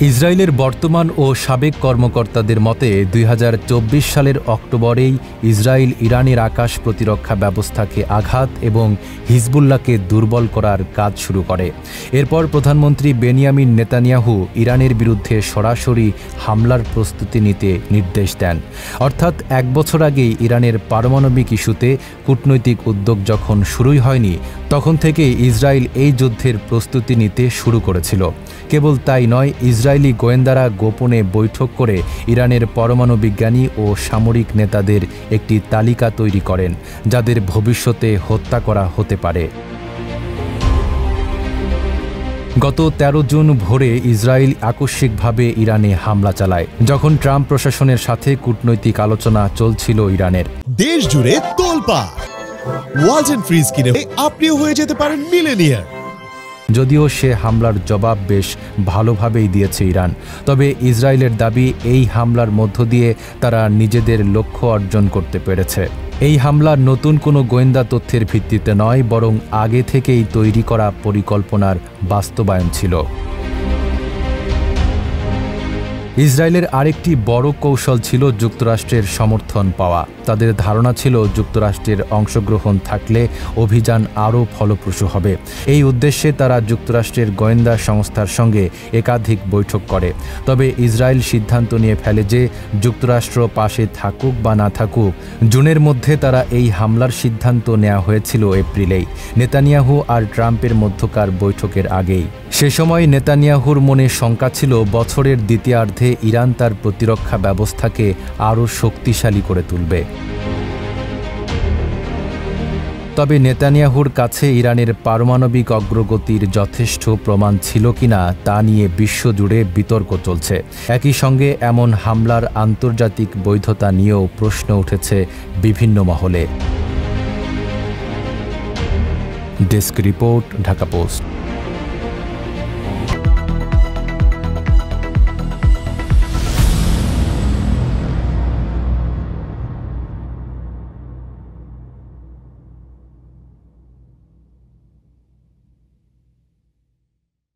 ইসরায়েলের বর্তমান ও সাবেক কর্মকর্তাদের মতে ২০২৪ সালের অক্টোবরেই ইসরায়েল ইরানের আকাশ প্রতিরক্ষা ব্যবস্থাকে আঘাত এবং হিজবুল্লাহকে দুর্বল করার কাজ শুরু করে। এরপর প্রধানমন্ত্রী বেনিয়ামিন নেতানিয়াহু ইরানের বিরুদ্ধে সরাসরি হামলার প্রস্তুতি নিতে নির্দেশ দেন। অর্থাৎ এক বছর আগেই ইরানের পারমাণবিক ইস্যুতে কূটনৈতিক উদ্যোগ যখন শুরুই হয়নি, তখন থেকেই ইসরায়েল এই যুদ্ধের প্রস্তুতি নিতে শুরু করেছিল। কেবল তাই নয়, ইসরায়েলি গোয়েন্দারা গোপনে বৈঠক করে ইরানের পরমাণু বিজ্ঞানী ও সামরিক নেতাদের একটি তালিকা তৈরি করেন, যাদের ভবিষ্যতে হত্যা করা হতে পারে। গত ১৩ জুন ভোরে ইসরায়েল আকস্মিকভাবে ইরানে হামলা চালায়, যখন ট্রাম্প প্রশাসনের সাথে কূটনৈতিক আলোচনা চলছিল ইরানের। দেশ জুড়ে তোলপাড়, ওয়ালটন ফ্রিজ কিনে আপনিও হয়ে যেতে পারেন মিলেনিয়ার। যদিও সে হামলার জবাব বেশ ভালোভাবেই দিয়েছে ইরান, তবে ইসরায়েলের দাবি এই হামলার মধ্য দিয়ে তারা নিজেদের লক্ষ্য অর্জন করতে পেরেছে। এই হামলা নতুন কোনো গোয়েন্দা তথ্যের ভিত্তিতে নয়, বরং আগে থেকেই তৈরি করা পরিকল্পনার বাস্তবায়ন ছিল। ইসরায়েলের আরেকটি বড় কৌশল ছিল যুক্তরাষ্ট্রের সমর্থন পাওয়া। তাদের ধারণা ছিল যুক্তরাষ্ট্রের অংশগ্রহণ থাকলে অভিযান আরও ফলপ্রসূ হবে। এই উদ্দেশ্যে তারা যুক্তরাষ্ট্রের গোয়েন্দা সংস্থার সঙ্গে একাধিক বৈঠক করে। তবে ইসরায়েল সিদ্ধান্ত নিয়ে ফেলে যে যুক্তরাষ্ট্র পাশে থাকুক বা না থাকুক, জুনের মধ্যে তারা এই হামলার সিদ্ধান্ত নেওয়া হয়েছিল এপ্রিলেই, নেতানিয়াহু আর ট্রাম্পের মধ্যকার বৈঠকের আগেই। সে সময় নেতানিয়াহুর মনে শঙ্কা ছিল বছরের দ্বিতীয়ার্ধে ইরান তার প্রতিরক্ষা ব্যবস্থাকে আরও শক্তিশালী করে তুলবে। তবে নেতানিয়াহুর কাছে ইরানের পারমাণবিক অগ্রগতির যথেষ্ট প্রমাণ ছিল কিনা তা নিয়ে বিশ্বজুড়ে বিতর্ক চলছে। একই সঙ্গে এমন হামলার আন্তর্জাতিক বৈধতা নিয়েও প্রশ্ন উঠেছে বিভিন্ন মহলে। Desk report, Dhaka post.